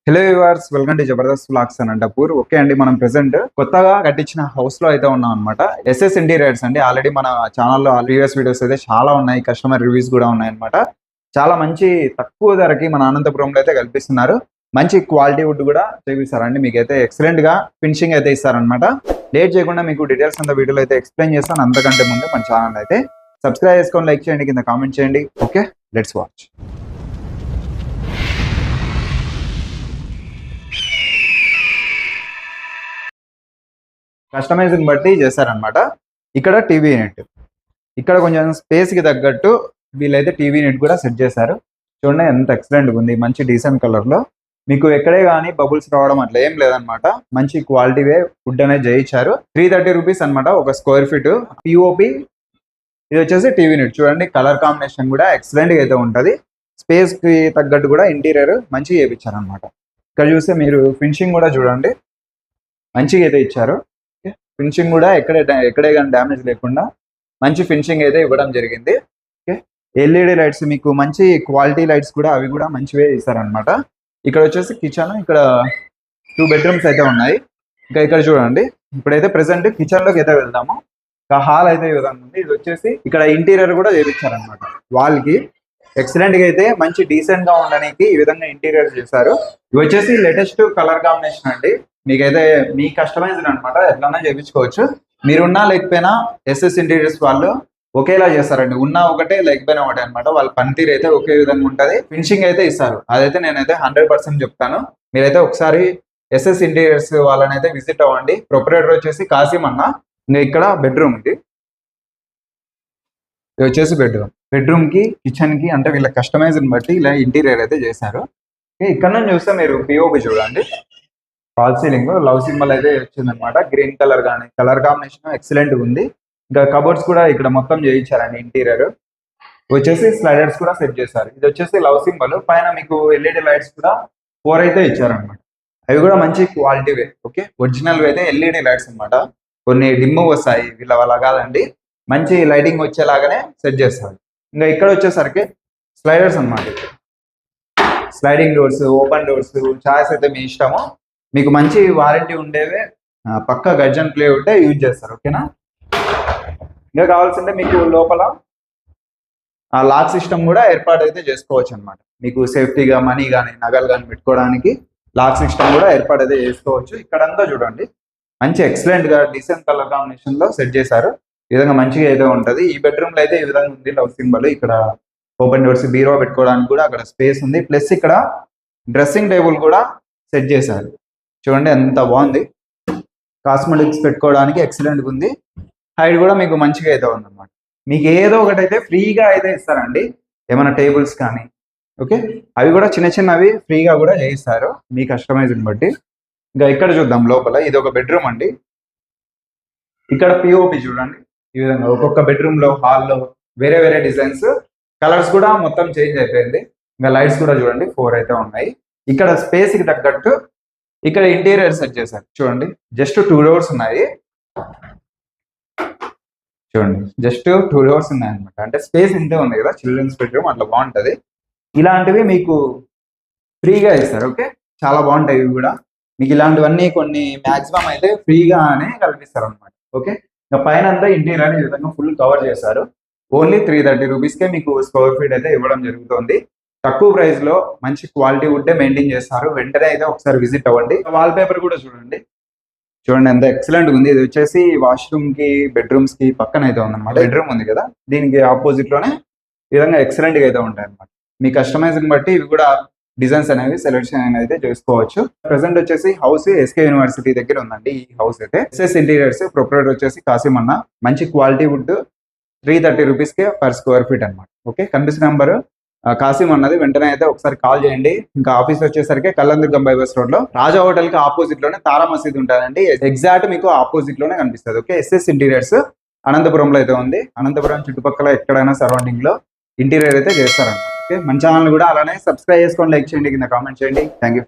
Hello viewers, welcome to Jabardasth vlogs Anantapur. Okay అండి, మనం present కొత్తగా కట్టించిన హౌస్ లో అయితే ఉన్నాం అనమాట. ఎస్ఎస్ ఇంటీరియర్స్ అండి. ఆల్రెడీ మన ఛానల్లో ప్రీవియస్ వీడియోస్ అయితే చాలా ఉన్నాయి, కస్టమర్ రివ్యూస్ కూడా ఉన్నాయి అనమాట. చాలా మంచి తక్కువ ధరకి మన అనంతపురంలో అయితే కల్పిస్తున్నారు. మంచి క్వాలిటీ వుడ్ కూడా చేపిస్తారండి. మీకైతే ఎక్సలెంట్ గా ఫినిషింగ్ అయితే ఇస్తారనమాట. లేట్ చేయకుండా మీకు డీటెయిల్స్ అంతా వీడియోలో అయితే ఎక్స్ప్లెయిన్ చేస్తాను. అంతకంటే ముందు మన ఛానల్ అయితే సబ్స్క్రైబ్ చేసుకొని లైక్ చేయండి, కింద కామెంట్ చేయండి. Okay, let's watch. కస్టమైజింగ్ బట్టి చేశారనమాట. ఇక్కడ టీవీ యూనిట్, ఇక్కడ కొంచెం స్పేస్ కి తగ్గట్టు వీళ్ళైతే టీవీ యూనిట్ కూడా సెట్ చేశారు. చూడండి ఎంత ఎక్సలెంట్ ఉంది, మంచి డీసెంట్ కలర్ లో. మీకు ఎక్కడే కానీ బబుల్స్ రావడం అట్లా ఏం లేదనమాట. మంచి క్వాలిటీవే ఫుడ్ అనేది చేయించారు. 330 రూపీస్ అనమాట ఒక స్క్వేర్ ఫీట్. పిఓపి ఇది వచ్చేసి టీవీ యూనిట్. చూడండి కలర్ కాంబినేషన్ కూడా ఎక్సలెంట్ గా అయితే ఉంటది. స్పేస్ కి తగ్గట్టు కూడా ఇంటీరియర్ మంచిగా చేయించారు అనమాట. ఇక్కడ చూస్తే మీరు ఫినిషింగ్ కూడా చూడండి మంచిగా అయితే ఇచ్చారు. ఫినిషింగ్ కూడా ఎక్కడే కానీ డ్యామేజ్ లేకుండా మంచి ఫినిషింగ్ అయితే ఇవ్వడం జరిగింది. ఓకే, ఎల్ఈడి లైట్స్ మీకు మంచి క్వాలిటీ లైట్స్ కూడా అవి కూడా మంచివే ఇస్తారనమాట. ఇక్కడ వచ్చేసి కిచెన్, ఇక్కడ 2 బెడ్రూమ్స్ అయితే ఉన్నాయి. ఇంకా ఇక్కడ చూడండి, ఇప్పుడైతే ప్రెసెంట్ కిచెన్ లోకి అయితే వెళ్దాము. హాల్ అయితే ఈ విధంగా ఉంది. ఇది వచ్చేసి ఇక్కడ ఇంటీరియర్ కూడా చేయించారనమాట. వాల్ కి ఎక్సలెంట్ గా అయితే మంచి డీసెంట్ గా ఉండడానికి ఈ విధంగా ఇంటీరియర్ చేశారు. ఇవి వచ్చేసి లేటెస్ట్ కలర్ కాంబినేషన్ అండి. మీకైతే మీ కస్టమైజ్డ్ అనమాట, ఎట్లన్నా చేయించుకోవచ్చు. మీరున్నా లేకపోయినా ఎస్ఎస్ ఇంటీరియర్స్ వాళ్ళు ఒకేలా చేస్తారండి. ఉన్నా ఒకటే లేకపోయినా ఒకటే అనమాట. వాళ్ళ పనితీరు అయితే ఒకే విధంగా ఉంటది. ఫినిషింగ్ అయితే ఇస్తారు. అదైతే నేనైతే 100% చెప్తాను. మీరైతే ఒకసారి ఎస్ఎస్ ఇంటీరియర్స్ వాళ్ళని అయితే విజిట్ అవ్వండి. ప్రొపరేటర్ వచ్చేసి కాసిం అన్న. ఇంకా ఇక్కడ బెడ్రూమ్ ఉంది. ఇది వచ్చేసి బెడ్రూమ్ కి కిచెన్ కి అంటే వీళ్ళ కస్టమైజ్ని బట్టి ఇలా ఇంటీరియర్ అయితే చేశారు. ఇక్కడ నుంచి చూస్తే మీరు పిఓపి చూడండి, ఫాల్ సీలింగ్ లవ్ సింబల్ అయితే వచ్చిందనమాట. గ్రీన్ కలర్ కానీ కలర్ కాంబినేషన్ ఎక్సలెంట్ ఉంది. ఇంకా కబోర్డ్స్ కూడా ఇక్కడ మొత్తం చేయించారండి. ఇంటీరియర్ వచ్చేసి స్లైడర్స్ కూడా సెట్ చేశారు. ఇది వచ్చేసి లవ్ సింబల్ పైన మీకు ఎల్ఈడి లైట్స్ కూడా 4 అయితే ఇచ్చారనమాట. అవి కూడా మంచి క్వాలిటీవే. ఓకే, ఒరిజినల్ అయితే ఎల్ఈడి లైట్స్ అనమాట. కొన్ని డిమ్ వస్తాయి, వీళ్ళ వల్ల కాదండి. మంచి లైటింగ్ వచ్చేలాగానే సెట్ చేస్తారు. ఇంకా ఇక్కడ వచ్చేసరికి స్లైడర్స్ అనమాట. Sliding doors, open doors choice అయితే మీ ఇష్టము. మీకు మంచి వారంటీ ఉండేవే, పక్క గర్జన్ ప్లే ఉంటే యూజ్ చేస్తారు. ఓకేనా, ఇంకా కావాల్సింటే మీకు లోపల ఆ లాక్ సిస్టమ్ కూడా ఏర్పాటు అయితే చేసుకోవచ్చు అనమాట. మీకు సేఫ్టీగా మనీ కానీ నగలు కానీ పెట్టుకోవడానికి లాక్ సిస్టమ్ కూడా ఏర్పాటు అయితే చేసుకోవచ్చు. ఇక్కడంతా చూడండి మంచి ఎక్సలెంట్ గా డీసెంట్ కలర్ కాంబినేషన్ లో సెట్ చేశారు. ఈ విధంగా మంచిగా అయితే ఉంటది. ఈ బెడ్రూమ్ లో అయితే ఈ విధంగా ఉంది లవ్ సింబల్. ఇక్కడ ఓపెన్ డోర్స్, బీరో పెట్టుకోవడానికి కూడా అక్కడ స్పేస్ ఉంది. ప్లస్ ఇక్కడ డ్రెస్సింగ్ టేబుల్ కూడా సెట్ చేశారు. చూడండి ఎంత బాగుంది. కాస్మెటిక్స్ పెట్టుకోవడానికి ఎక్సలెంట్గా ఉంది. హైట్ కూడా మీకు మంచిగా అయితే ఉందన్నమాట. మీకు ఏదో ఒకటి అయితే ఫ్రీగా అయితే ఇస్తారండి, ఏమైనా టేబుల్స్ కానీ. ఓకే, అవి కూడా చిన్న చిన్నవి ఫ్రీగా కూడా చేయిస్తారు మీ కస్టమైజ్ని బట్టి. ఇంకా ఇక్కడ చూద్దాం లోపల. ఇది ఒక బెడ్రూమ్ అండి. ఇక్కడ పిఓపి చూడండి ఈ విధంగా ఒక్కొక్క బెడ్రూమ్ లో, హాల్లో వేరే వేరే డిజైన్స్, కలర్స్ కూడా మొత్తం చేంజ్ అయిపోయింది. ఇంకా లైట్స్ కూడా చూడండి 4 అయితే ఉన్నాయి. ఇక్కడ స్పేస్ కి తగ్గట్టు ఇక్కడ ఇంటీరియర్ సెట్ చేశారు. చూడండి జస్ట్ 2 డోర్స్ ఉన్నాయి. చూడండి జస్ట్ 2 డోర్స్ ఉన్నాయి అనమాట. అంటే స్పేస్ ఇంతే ఉంది కదా, చిల్డ్రన్స్ బెడ్రూమ్ అట్లా బాగుంటది. ఇలాంటివి మీకు ఫ్రీగా ఇస్తారు. ఓకే, చాలా బాగుంటాయి ఇవి కూడా. మీకు ఇలాంటివన్నీ కొన్ని మాక్సిమం అయితే ఫ్రీగానే కల్పిస్తారు అనమాట. ఓకే, ఇంకా పైన అంతా ఇంటీరియర్ ఈ విధంగా ఫుల్ కవర్ చేశారు. ఓన్లీ 330 రూపీస్కే మీకు స్క్వేర్ ఫీట్ అయితే ఇవ్వడం జరుగుతుంది. తక్కువ ప్రైస్ లో మంచి క్వాలిటీ వుడ్డే మెయింటైన్ చేస్తారు. వెంటనే అయితే ఒకసారి విజిట్ అవ్వండి. వాల్ పేపర్ కూడా చూడండి ఎంత ఎక్సలెంట్ ఉంది. ఇది వచ్చేసి వాష్రూమ్ కి, బెడ్రూమ్స్ కి పక్కన అయితే ఉందన్నమాట. బెడ్రూమ్ ఉంది కదా, దీనికి ఆపోజిట్ లోనే ఈ విధంగా ఎక్సలెంట్ గా అయితే ఉంటాయి అనమాట. మీ కస్టమైజింగ్ బట్టి ఇవి కూడా డిజైన్స్ అనేవి సెలెక్షన్ అనేది అయితే చేసుకోవచ్చు. ప్రెసెంట్ వచ్చేసి హౌస్ ఎస్కే యూనివర్సిటీ దగ్గర ఉందండి ఈ హౌస్ అయితే. ఎస్ఎస్ ఇంటీరియర్స్ ప్రొపరేటర్ వచ్చేసి కాసిం అన్న. మంచి క్వాలిటీ వుడ్ 330 రూపీస్కే పర్ స్క్వేర్ ఫీట్ అనమాట. ఓకే, కనిపిస్తున్న నెంబర్ కాసిం అన్నది. వెంటనే అయితే ఒకసారి కాల్ చేయండి. ఇంకా ఆఫీస్ వచ్చేసరికి కళ్యాణదుర్గం బైపాస్ రోడ్ లో రాజా హోటల్ కి ఆపోజిట్ లోనే తారా మసీద్ ఉంటుందండి. ఎగ్జాక్ట్ మీకు ఆపోజిట్ లోనే కనిపిస్తుంది. ఓకే, ఎస్ఎస్ ఇంటీరియర్స్ అనంతపురంలో అయితే ఉంది. అనంతపురం చుట్టుపక్కల ఎక్కడైనా సరౌండింగ్ లో ఇంటీరియర్ అయితే చేస్తారన్నమాట. ఓకే, మన ఛానల్ కూడా అలానే సబ్స్క్రైబ్ చేసుకొని లైక్ చేయండి, కింద కామెంట్ చేయండి. Thank you.